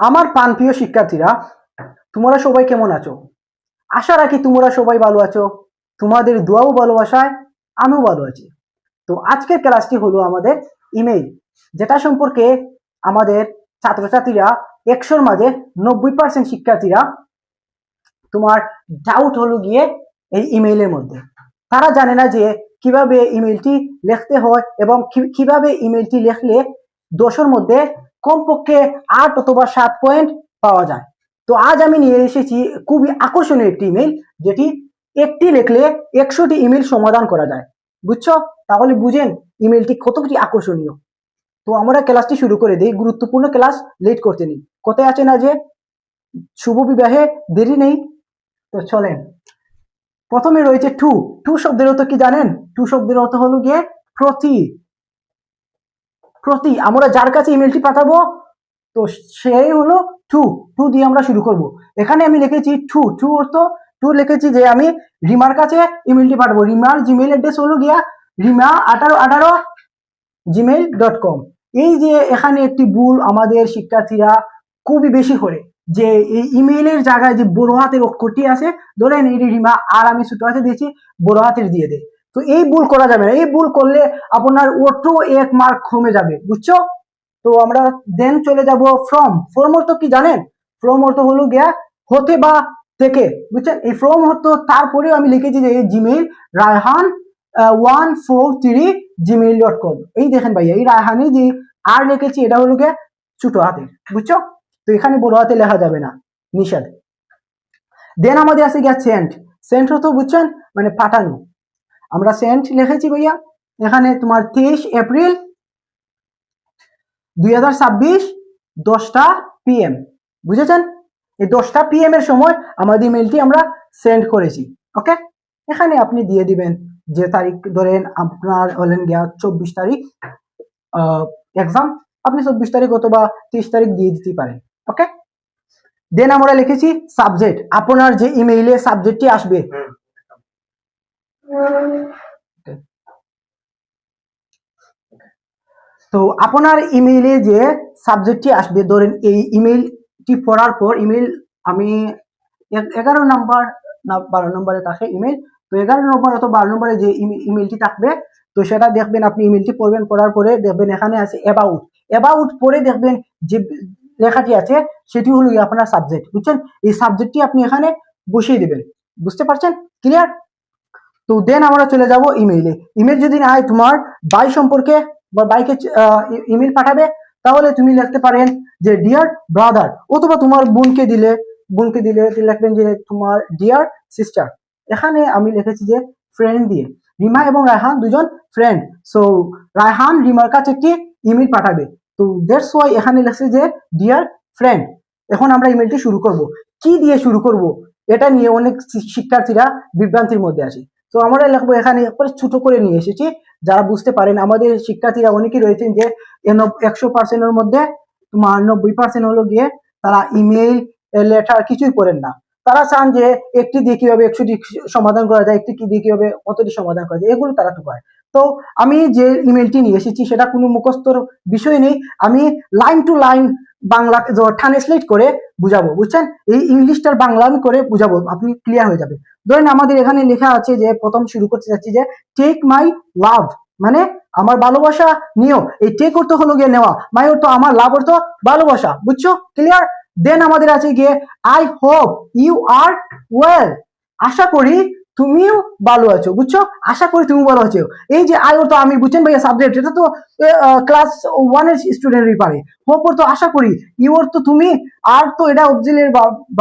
আমার প্রাণপ্রিয় শিক্ষার্থীরা, তোমরা সবাই কেমন আছো? আশা রাখি তোমরা সবাই ভালো আছো। তোমাদের দোয়া ও ভালোবাসায় আমিও ভালো আছি। তো আজকের ক্লাসটি হলো আমাদের ইমেইল, যেটা সম্পর্কে আমাদের ছাত্রছাত্রীরা 100-র মাঝে 90% শিক্ষার্থীরা তোমার ডাউট হলো গিয়ে এই ইমেইলের মধ্যে। তারা জানে না যে কিভাবে ইমেইলটি লিখতে হয় এবং কিভাবে ইমেইলটি লিখলে 10-এর মধ্যে কমপক্ষে 8 অথবা 7 পয়েন্ট পাওয়া যায়। তো আজ আমি নিয়ে এসেছি খুবই আকর্ষণীয় একটি ইমেইল, যেটি একটি লিখলে 100টি ইমেইল সমাধান করা যায়। বুঝছো? তাহলে বুঝেন ইমেইলটি কতটি আকর্ষণীয়। তো আমরা ক্লাসটি শুরু করে দিই। গুরুত্বপূর্ণ ক্লাস, লেট করতে নেই। কথায় আছে না যে শুভ বিবাহে দেরি নেই। তো চলেন, প্রথমে রয়েছে টু। টু শব্দের অর্থ কি জানেন? টু শব্দের অর্থ হলো গিয়ে প্রতি। প্রতি আমরা যার কাছে ইমেলটি পাঠাবো, তো সেই হলো টু। টু দিয়ে আমরা শুরু করব। এখানে আমি লিখেছি টু। টু অর্থ টু লিখেছি যে আমি রিমার কাছে ইমেলটি পাঠাবো। রিমার জিমেইল অ্যাড্রেস হলো গিয়া rima1818@gmail.com। এই যে এখানে একটি ভুল আমাদের শিক্ষার্থীরা খুবই বেশি করে, যে এই ইমেইলের জায়গায় যে বড় হাতের অক্ষরটি আছে, ধরেন এই রিমা, আর আমি ছোট হাতে দিয়েছি, বড় হাতের দিয়ে দেয়। তো এই ভুল করা যাবে না। এই ভুল করলে আপনার অটো 1 মার্ক কমে যাবে। বুঝছো? তো আমরা দেন চলে যাব ফ্রম। ফ্রম অর্থ কি জানেন? ফ্রম অর্থ হলো গিয়া হতে বা থেকে। বুঝছেন? এই ফ্রম অর্থ তারপরে আমি লিখেছি যে জিমেইল রায়হান143@gmail.com। এই দেখেন ভাইয়া, এই রায়হানে যে আর লিখেছি এটা হলো গিয়া ছোট হাতে। বুঝছো? তো এখানে বড় হাতে লেখা যাবে না, নিষেধ। দেন আমাদের আছে গিয়া সেন্ট। সেন্ট অর্থ বুঝছেন, মানে পাঠানো। আমরা সেন্ট লিখেছি ভাইয়া এখানে তোমার 23 এপ্রিল 2026 10টা PM। বুঝেছেন? এই 10টা PM এর সময় আমাদের ইমেলটি আমরা সেন্ড করেছি। ওকে, এখানে আপনি দিয়ে দিবেন যে তারিখ, ধরেন আপনার হলেন গিয়া 24 তারিখ এক্সাম, আপনি 24 তারিখ অথবা 30 তারিখ দিয়ে দিতে পারেন। ওকে, দেন আমরা লিখেছি সাবজেক্ট। আপনার যে ইমেইলে সাবজেক্টটি আসবে, তো আপনার ইমেইলে যে সাবজেক্টটি আসবে, ধরেন এই ইমেইলটি পড়ার পর ইমেইল আমি 11 নাম্বার না 12 নম্বরে থাকে ইমেইল, তো 11 নম্বর অথবা 12 নম্বরে যে ইমেইলটি থাকবে, তো সেটা দেখবেন, আপনি ইমেইলটি পড়বেন, পড়ার পরে দেখবেন এখানে আছে অ্যাবাউট। অ্যাবাউট পরে দেখবেন যে লেখাটি আছে সেটি হলো আপনার সাবজেক্ট। বুঝছেন? এই সাবজেক্টটি আপনি এখানে বসিয়ে দিবেন। বুঝতে পারছেন? ক্লিয়ার? তো দেন আমরা চলে যাব ইমেইলে। ইমেল যদি না হয় তোমার ভাই সম্পর্কে বা ভাইকে ইমেল পাঠাবে, তাহলে তুমি লিখতে পারেন যে ডিয়ার ব্রাদার, অথবা তোমার বোনকে দিলে লিখবেন যে তোমার ডিয়ার সিস্টার। এখানে আমি লিখেছি যে ফ্রেন্ড দিয়ে। রিমা এবং রায়হান দুজন ফ্রেন্ড, সো রায়হান রিমার কাছে একটি ইমেল পাঠাবে, তো দ্যাটস ওয়াই এখানে লিখছে যে ডিয়ার ফ্রেন্ড। এখন আমরা ইমেলটি শুরু করব। কি দিয়ে শুরু করব, এটা নিয়ে অনেক শিক্ষার্থীরা বিভ্রান্তির মধ্যে আছে। তো আমরা লিখবো এখানে ছোট করে নিয়ে এসেছি, যারা বুঝতে পারেন। আমাদের শিক্ষার্থীরা অনেকেই রয়েছেন যে 100%-এর মধ্যে তোমার 90% হলো গিয়ে তারা ইমেইল লেটার কিছুই করেন না। তারা চান যে একটি দিয়ে কিভাবে 100টি সমাধান করা যায়, একটি দিয়ে কিভাবে কতটি সমাধান করা যায়, এগুলো তারা টুকায়। তো আমি যে ইমেইলটি নিয়ে এসেছি সেটা কোনো মুখস্থর বিষয় নেই। আমি line to line Bangla translate করে বুঝাবো। বুঝছেন? এই ইংলিশটার বাংলা আমি করে বুঝাবো, আপনি ক্লিয়ার হয়ে যাবে। ধরেন আমাদের এখানে লেখা আছে যে, প্রথম শুরু করতে যাচ্ছি যে টেক মাই লাভ, মানে আমার ভালোবাসা নিও। এই টেক অর্থ হলো গিয়ে নেওয়া, মাই অর্থ আমার, লাভ অর্থ ভালোবাসা। বুঝছো? ক্লিয়ার? দেন আমাদের আছে গিয়ে I hope you are well, আশা করি তুমিও ভালো আছো। বুঝছো? আশা করি তুমি ভালো আছো। এই যে আই অর্থ আমি, বুঝছেন ভাইয়া সাবজেক্ট, এটা তো ক্লাস 1 এর স্টুডেন্টই পারে। হোপ অর্থ আশা করি, ইউ অর্থ তুমি, আর তো এটা অক্সিলারি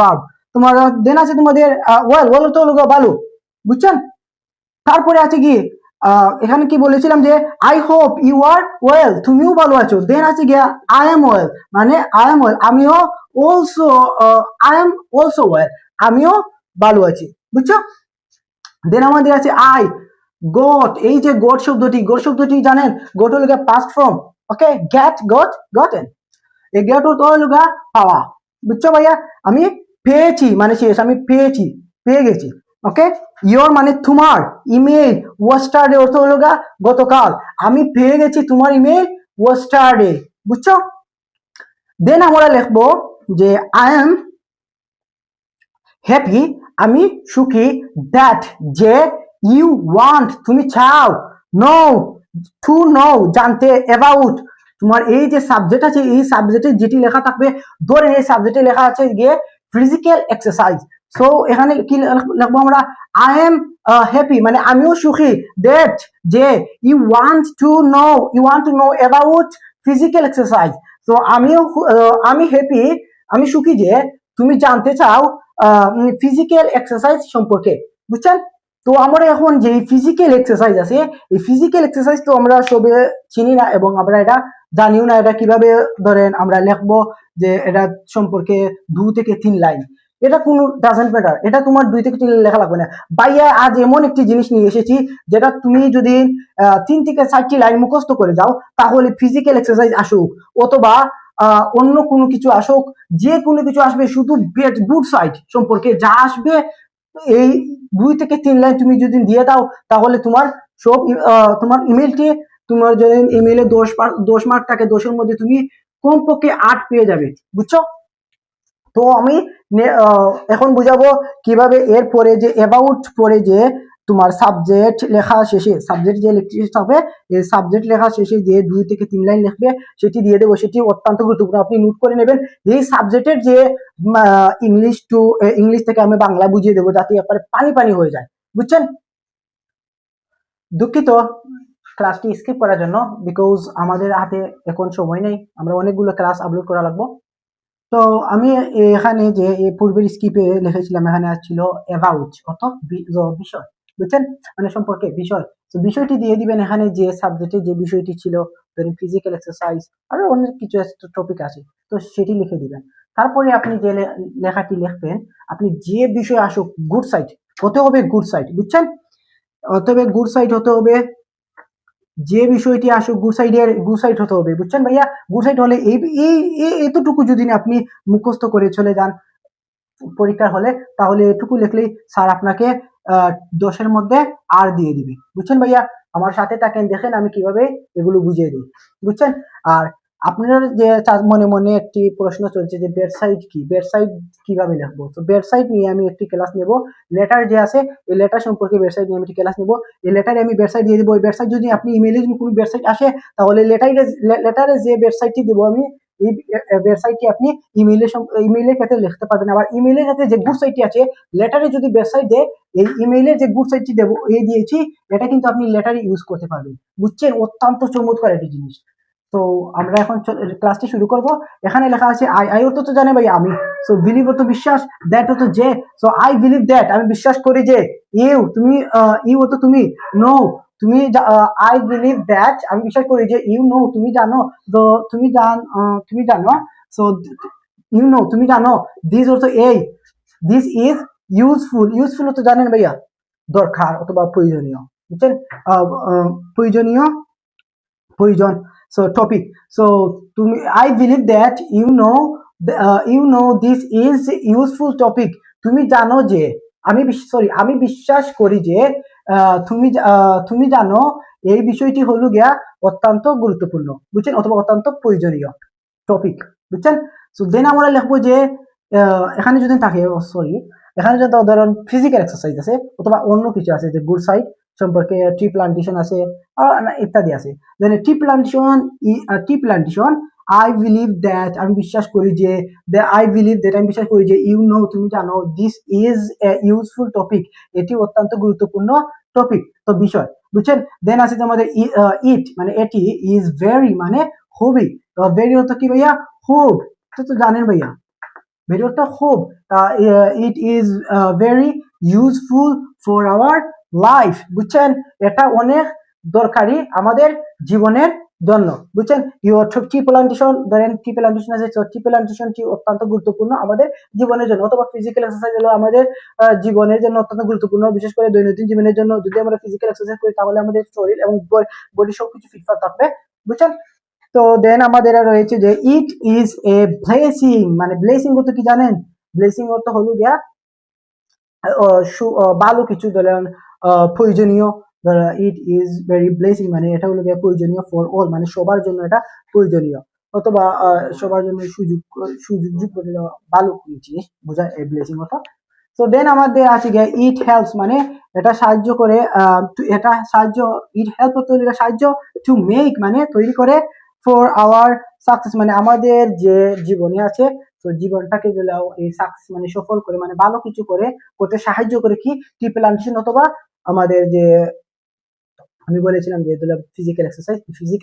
ভার্ব তোমার। দেন আছে তোমাদের ওয়েল। ওয়েল অর্থ হলো ভালো। বুঝছেন? তারপরে আছে কি এখানে কি বলেছিলাম যে I hope you are well, তুমিও ভালো আছো। দেন আছে গিয়া আই এম ওয়েল, মানে আই এম ওয়েল, আমিও also, I am also well, আমিও ভালো আছি। বুঝছো? দেন আমাদের আছে আই গট। এই যে গট শব্দটি জানেন? গট হলো গিয়া পাস্ট ফর্ম। ওকে, গেট, গট, গটেন। এই গেট হলো গিয়া পাওয়া। বুঝছো ভাইয়া? আমি পেয়েছি মানে শেষ, আমি পেয়েছি, পেয়ে গেছি। ওকে, ইয়োর মানে তোমার, ইমেল ওয়েস্টারডে অর্থ হলো গা গতকাল, আমি পেয়ে গেছি তোমার ইমেল ওয়েস্টারডে। বুঝছো? দেন আমরা লিখবো যে আই এম হ্যাপি, আমি সুখী, দ্যাট যে ইউ ওয়ান্ট তুমি চাও, নো টু নো জানতে, অ্যাবাউট তোমার এই যে সাবজেক্ট আছে এই সাবজেক্টে যেটি লেখা থাকবে, ধরেন এই সাবজেক্টে লেখা আছে গিয়ে ফিজিক্যাল এক্সারসাইজ, সো এখানে কি লিখবো আমরা, আই এম হ্যাপি মানে আমিও সুখী, দ্যাট যে you want to know about physical exercise, তো আমি হ্যাপি, আমি সুখী যে তুমি জানতে চাও ফিজিক্যাল এক্সারসাইজ সম্পর্কে, বুঝছেন? তো আমরা এখন যে ফিজিক্যাল এক্সারসাইজ আছে এই ফিজিক্যাল এক্সারসাইজ তো আমরা সবে চিনি না এবং আমরা এটা জানিও না, এটা কিভাবে ধরেন আমরা লিখবো যে এটা সম্পর্কে 2 থেকে 3 লাইন, এটা কোনো ডাজেন্ট ম্যাটার, এটা তোমার 2 থেকে 3 লাইন লেখা লাগবে না। ভাইয়া আজ এমন একটি জিনিস নিয়ে এসেছি যেটা তুমি যদি 3 থেকে 4টি লাইন মুখস্থ করে যাও তাহলে ফিজিক্যাল এক্সারসাইজ আসুক অথবা অন্য কোনো কিছু আসুক, যে কোনো কিছু আসবে, শুধু গুড সাইড সম্পর্কে যা আসবে এই 2 থেকে 3 লাইন তুমি যদি দিয়ে দাও তাহলে তোমার সব তোমার ইমেলটি, তোমার যদি ইমেলে 10 মার্ক থাকে 10-এর মধ্যে তুমি কমপক্ষে 8 পেয়ে যাবে, বুঝছো? তো আমি এখন বুঝাবো কিভাবে এরপরে যে অ্যাবাউট পরে যে তোমার সাবজেক্ট লেখা শেষে, সাবজেক্ট যে লিখতে হবে এই সাবজেক্ট লেখা শেষে যে 2 থেকে 3 লাইন লিখবে সেটি দিয়ে দেবো, সেটি অত্যন্ত গুরুত্বপূর্ণ, আপনি নোট করে নেবেন। এই সাবজেক্টের যে ইংলিশ থেকে আমি বাংলা বুঝিয়ে দেবো যাতে একবারে পানি পানি হয়ে যায়, বুঝছেন? দুঃখিত ক্লাসটি স্কিপ করার জন্য, বিকজ আমাদের হাতে এখন সময় নেই, আমরা অনেকগুলো ক্লাস আপলোড করা লাগবো। তো আমি এখানে যে পূর্বের স্কিপে লিখেছিলাম এখানে আসছিল অ্যাবাউট অর্থ বিষয়, বুঝছেন, মানে সম্পর্কে বিষয়, তো বিষয়টি দিয়ে দিবেন এখানে যে সাবজেক্টে যে বিষয়টি ছিল, ধরেন ফিজিক্যাল এক্সারসাইজ, আরো অনেক কিছু টপিক আছে, তো সেটি লিখে দিবেন। তারপরে আপনি যে লেখাটি লিখবেন, আপনি যে বিষয় আসুক গুড সাইড হতে হবে, গুড সাইড, বুঝছেন, অতএব গুড সাইড হতে হবে, যে বিষয়টি আসুক গুড সাইড হতে হবে, বুঝছেন ভাইয়া? গুড সাইড হলে এতটুকু যদি আপনি মুখস্থ করে চলে যান পরীক্ষার হলে তাহলে এটুকু লিখলেই স্যার আপনাকে 10-এর মধ্যে আর দিয়ে দিবে, বুঝছেন ভাইয়া? আমার সাথে থাকেন, দেখেন আমি কিভাবে এগুলো বুঝিয়ে দিই, বুঝছেন? আর আপনার যে মনে মনে একটি প্রশ্ন চলছে যে বেডসাইড কি, বেডসাইড কিভাবে লিখবো, তো বেডসাইড নিয়ে আমি একটি ক্লাস নেব, লেটার যে আছে এই লেটার সম্পর্কে বেডসাইড নিয়ে আমি একটি ক্লাস নেব, এই লেটারে আমি বেডসাইড দিয়ে দেবো। এই বেডসাইড যদি আপনি ইমেইলে যদি কোনো বেডসাইড আসে তাহলে লেটারে যে বেডসাইডটি দেবো আমি এই ওয়েবসাইটটি আপনি ইমেইলের ক্ষেত্রে লিখতে পারবেন। আবার ইমেইলের ক্ষেত্রে যে গুড সাইটটি আছে লেটারে যদি ওয়েবসাইট দেয় এই ইমেইলের যে গুড সাইটটি দেবো এই দিয়েছি এটা কিন্তু আপনি লেটারে ইউজ করতে পারবেন, বুঝছেন? অত্যন্ত চমৎকার একটি জিনিস। তো আমরা এখন ক্লাসটি শুরু করব। এখানে লেখা আছে আই অর্থ তো জানে ভাই আমি, সো বিলিভ অর্থ বিশ্বাস, দ্যাট অর্থ যে, সো আই বিলিভ দ্যাট আমি বিশ্বাস করি যে, ইউ অর্থ তুমি, নো তুমি, আই বিলিভ দ্যাট আমি বিশ্বাস করি যে, ইউ নো তুমি জানো, তো তুমি জানো, সো ইউ নো তুমি জানো, দিস অর্থ এই, দিস ইজ ইউজফুল তো জানেন ভাইয়া দরকার অথবা প্রয়োজনীয়, বুঝছেন? প্রয়োজনীয়, প্রয়োজন, সো টপিক, সো তুমি I believe that you know this is useful topic, তুমি জানো যে, আমি বিশ্বাস করি যে তুমি জানো এই বিষয়টি হলো গিয়া অত্যন্ত গুরুত্বপূর্ণ, বুঝছেন, অথবা অত্যন্ত প্রয়োজনীয় টপিক, বুঝছেন? সো দেন আমরা লিখবো যে এখানে যদি থাকে, এখানে যদি ধরুন ফিজিক্যাল এক্সারসাইজ আছে অথবা অন্য কিছু আছে যে গুড সাইড সম্পর্কে, ট্রি প্লান্টেশন আছে আর ইত্যাদি আছে, then tree plantation I believe that আমি বিশ্বাস করি যে, আমি বিশ্বাস করি যে, ইউ নো তুমি জানো, this is a useful topic এটি অত্যন্ত গুরুত্বপূর্ণ টপিক, তো বিষয়, বুঝছেন? দেন আছে আমাদের ইট মানে এটি, ইজ ভেরি মানে খুবই, ভেরি অর্থ কি ভাইয়া? খুব, তো জানেন ভাইয়া ভেরি অর্থ খুব, it is very useful for our life, বুঝছেন? এটা অনেক দরকারি আমাদের জীবনের জন্য, বুঝছেন? টি প্লান্টেশন, ধরেন টি প্লান্টেশন আছে, টি প্লান্টেশনটি অত্যন্ত গুরুত্বপূর্ণ আমাদের জীবনের জন্য, অথবা ফিজিক্যাল এক্সারসাইজ হলো আমাদের জীবনের জন্য অত্যন্ত গুরুত্বপূর্ণ, বিশেষ করে দৈনন্দিন জীবনের জন্য যদি আমরা ফিজিক্যাল এক্সারসাইজ করি তাহলে আমাদের শরীর এবং বডি সবকিছু ফিটফাট থাকবে, বুঝছেন? তো দেন আমাদের রয়েছে যে ইট ইজ এ ব্লেসিং, মানে ব্লেসিং অর্থ কি জানেন? ব্লেসিং অর্থ হলো গিয়া ভালো কিছু, ধরেন প্রয়োজনীয়, ইট ইজ ভেরি ব্লেসিং মানে এটা হলো গিয়া প্রয়োজনীয় ফর অল মানে সবার জন্য এটা প্রয়োজনীয়, অথবা সবার জন্য সুযোগ করে দেওয়া ভালো কোনো জিনিস বোঝায় এই ব্লেসিং অর্থ। তো দেন আমাদের আছে গিয়ে ইট হেল্পস, মানে এটা সাহায্য করে, এটা সাহায্য, ইট হেল্প তৈরি সাহায্য, টু মেক মানে তৈরি করে, ফর আওয়ার সাকসেস মানে আমাদের যে জীবনে আছে, তো জীবনটাকে যদি এই সাকসেস মানে সফল করে মানে ভালো কিছু করে করতে সাহায্য করে কি ট্রিপল অথবা আমাদের যে আমি বলেছিলাম যে ফিজিক্যাল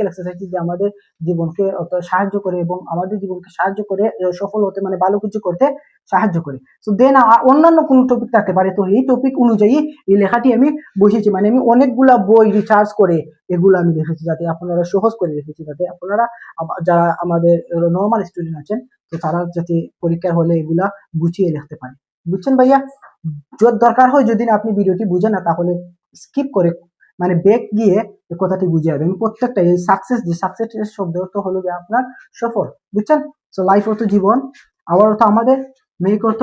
এক্সারসাইজ যে আমাদের জীবনকে অত সাহায্য করে এবং আমাদের জীবনকে সাহায্য করে সফল হতে মানে ভালো কিছু করতে সাহায্য করে। তো দেন অন্যান্য কোন টপিক থাকতে পারে, তো এই টপিক অনুযায়ী এই লেখাটি আমি বসেছি, মানে আমি অনেকগুলা বই রিচার্জ করে এগুলো আমি লিখেছি যাতে আপনারা সহজ করে লিখেছি, যাতে আপনারা যারা আমাদের নর্মাল স্টুডেন্ট আছেন তো তারা যাতে পরীক্ষার হলে এগুলা গুছিয়ে লিখতে পারে। বুঝছেন ভাইয়া? দরকার হয় যদি আপনি ভিডিওটি বুঝেন না তাহলে স্কিপ করে মানে ব্যাক গিয়ে কথাটি বুঝে যাবে। আমি প্রত্যেকটা এই সাকসেস যে সাকসেস শব্দ অর্থ হলো যে আপনার সফল, বুঝছেন? সো লাইফ অর্থ জীবন, আবার অর্থ আমাদের, মেক অর্থ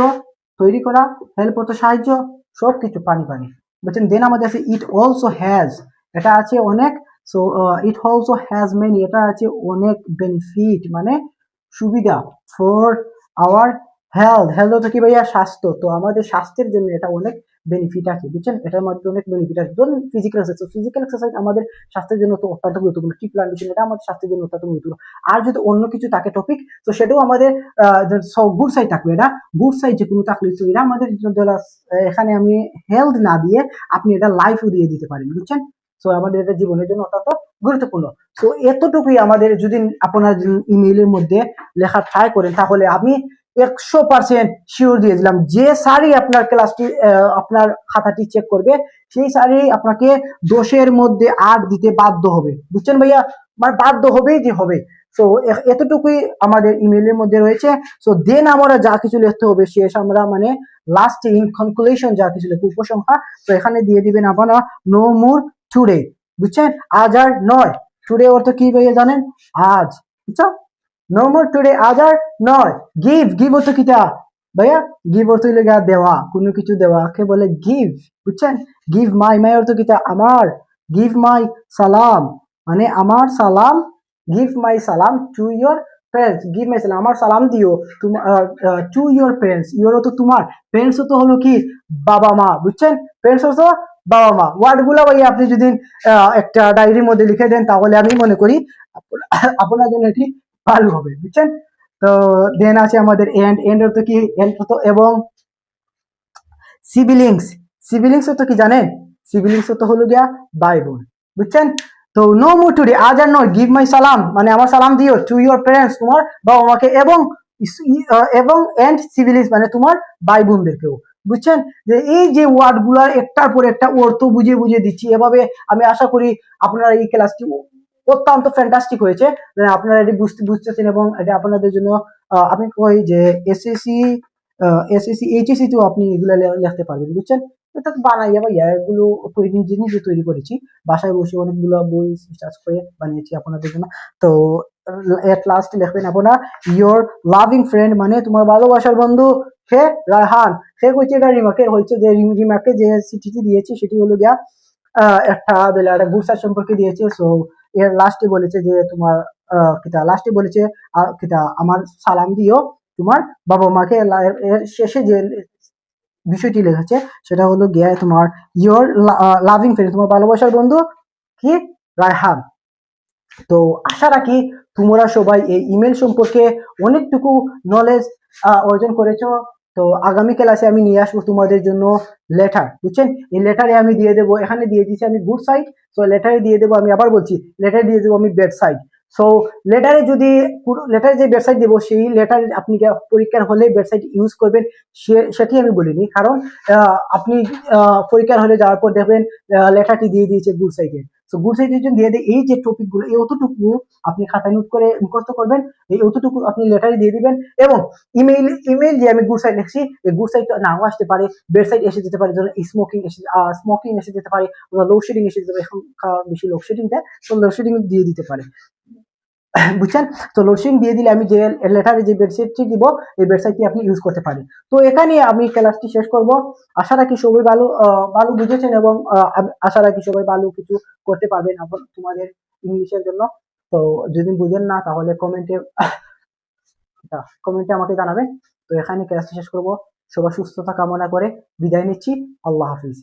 তৈরি করা, হেল্প অর্থ সাহায্য, সব কিছু পানি পানি, বুঝছেন? দেন আমাদের আছে ইট অলসো হ্যাজ, এটা আছে অনেক, so it also has many, এটা আছে অনেক বেনিফিট মানে সুবিধা, ফর আওয়ার হেলথ অর্থ কি ভাইয়া? স্বাস্থ্য, তো আমাদের স্বাস্থ্যের জন্য এটা অনেক বেনিফিট আছে, বুঝছেন? এটার মধ্যে অনেক বেনিফিট আছে। ধরুন ফিজিক্যাল এক্সারসাইজ আমাদের স্বাস্থ্যের জন্য তো অত্যন্ত গুরুত্বপূর্ণ, কি প্ল্যান্টেশন এটা আমাদের স্বাস্থ্যের জন্য অত্যন্ত গুরুত্বপূর্ণ। আর যদি অন্য কিছু থাকে টপিক তো সেটাও আমাদের গুড সাইড থাকবে, এটা গুড সাইড যে কোনো থাকলে তো এটা আমাদের এখানে আমি হেলথ না দিয়ে আপনি এটা লাইফও দিয়ে দিতে পারেন, বুঝছেন? তো আমাদের এটা জীবনের জন্য অত্যন্ত গুরুত্বপূর্ণ। তো এতটুকুই আমাদের যদি আপনার ইমেইলের মধ্যে লেখা ট্রাই করেন তাহলে আমি 100% শিওর দিয়ে দিলাম যে স্যারই আপনার ক্লাসটি আপনার খাতাটি চেক করবে সেই স্যারই আপনাকে 10-এর মধ্যে 8 দিতে বাধ্য হবে, বুঝছেন ভাইয়া? মানে বাধ্য হবেই যে হবে। সো এতটুকুই আমাদের ইমেইলের মধ্যে রয়েছে। সো দেন আমরা যা কিছু লিখতে হবে শেষ আমরা মানে লাস্ট ইন কনক্লুশন যা কিছু লিখবো উপসংহার, তো এখানে দিয়ে দিবেন আপনারা নো মোর টুডে, বুঝছেন? আজ আর নয়, টুডে অর্থ কি ভাইয়া জানেন? আজ, বুঝছো? নো মোর টুডে আজ আর নয়। গিভ অর্থ কিটা ভাইয়া? গিভ অর্থ হইলে গা দেওয়া, কোনো কিছু দেওয়া কে বলে গিভ, বুঝছেন? গিভ মাই অর্থ কিটা? আমার। গিভ মাই সালাম মানে আমার সালাম, গিভ মাই সালাম to your parents, give my সালাম আমার সালাম দিও টু ইয়োর প্যারেন্টস, ইয়োর তো তোমার, প্যারেন্টস তো হলো কি বাবা মা, বুঝছেন? প্যারেন্টস হচ্ছে বাবা মা। ওয়ার্ড গুলা ভাই আপনি যদি একটা ডায়েরির মধ্যে লিখে দেন তাহলে আমি মনে করি আপনার জন্য এটি ভালো হবে, বুঝছেন? তো দেন আছে আমাদের এন্ড অর্থ কি? এন্ড অর্থ এবং সিবিলিংস, সিবিলিংস অর্থ কি জানেন? সিবিলিংস অর্থ হলো গিয়া ভাই বোন, বুঝছেন? তো নো মোর টুডে আজ আর নয়, গিভ মাই সালাম মানে আমার সালাম দিও টু ইউর প্যারেন্টস তোমার বাবা মাকে, এবং এন্ড সিবিলিংস মানে তোমার ভাই বোনদেরকেও, বুঝছেন? যে এই যে ওয়ার্ড গুলার একটার পর একটা অর্থ বুঝে বুঝে দিচ্ছি, এভাবে আমি আশা করি আপনারা এই ক্লাসটি অত্যন্ত ফ্যান্টাস্টিক হয়েছে, আপনারা এটি বুঝতেছেন এবং এটা আপনাদের জন্য আমি কই যে এসএসসি এইচএসসি তেও আপনি এগুলো লিখতে পারবেন, বুঝছেন? এটা বানাই বা এগুলো নিজে তৈরি করেছি, বাসায় বসে অনেকগুলো বই রিসার্চ করে বানিয়েছি আপনাদের জন্য। তো এট লাস্ট লিখবেন আপনারা ইয়োর লাভিং ফ্রেন্ড মানে তোমার ভালোবাসার বন্ধু হে রায়হান। সে কইছে এটা রিমাকে হয়েছে যে রিমাকে যে চিঠি দিয়েছি সেটি হলো গিয়া একটা গুরসার সম্পর্কে দিয়েছে। সো এর লাস্টে বলেছে যে তোমার কিতা লাস্টে বলেছে কিতা আমার সালাম দিও তোমার বাবা মাকে। এর শেষে যে বিষয়টি লেখেছে সেটা হলো গিয়া তোমার ইয়োর লাভিং ফ্রেন্ড তোমার ভালোবাসার বন্ধু কি রায়হান। তো আশা রাখি তোমরা সবাই এই ইমেল সম্পর্কে অনেকটুকু নলেজ অর্জন করেছো। তো আগামী ক্লাসে আমি নিয়ে আসবো তোমাদের জন্য লেটার, বুঝছেন? এই লেটারে আমি দিয়ে দেবো, এখানে দিয়ে দিচ্ছি আমি গুড সাইড, তো লেটারে দিয়ে দেবো আমি, আবার বলছি লেটারে দিয়ে দেবো আমি ব্যাড সাইড। সো লেটারে যদি লেটারে যে ওয়েবসাইট দেবো সেই লেটার আপনি পরীক্ষার হলে ওয়েবসাইট ইউজ করবেন সেটি আমি বলিনি, কারণ আপনি পরীক্ষার হলে যাওয়ার পর দেখবেন লেটারটি দিয়ে দিয়েছে গুড সাইডে। তো গুড সাইডের জন্য দিয়ে দেয় এই যে টপিকগুলো এই অতটুকু আপনি খাতায় নোট করে মুখস্থ করবেন, এই অতটুকু আপনি লেটারে দিয়ে দিবেন। এবং ইমেইল যে আমি গুড সাইড লিখছি এই গুড সাইড নাও আসতে পারে, বেড সাইড এসে যেতে পারে, যেমন স্মোকিং এসে যেতে পারে, লোডশেডিং এসে যেতে পারে, এখন বেশি লোডশেডিং দেয় তো লোডশেডিং দিয়ে দিতে পারে, বুঝছেন? তো লোডশেডিং দিয়ে দিলে আমি যে লেটারে যে ওয়েবসাইটটি দিব এই ওয়েবসাইটটি আপনি ইউজ করতে পারেন। তো এখানে আমি ক্লাসটি শেষ করব। আশা রাখি সবাই ভালো বুঝেছেন এবং আশা রাখি সবাই ভালো কিছু করতে পারবেন তোমাদের ইংলিশের জন্য। তো যদি বুঝেন না তাহলে কমেন্টে আমাকে জানাবেন। তো এখানে ক্লাসটি শেষ করব। সবার সুস্থতা কামনা করে বিদায় নিচ্ছি। আল্লাহ হাফিজ।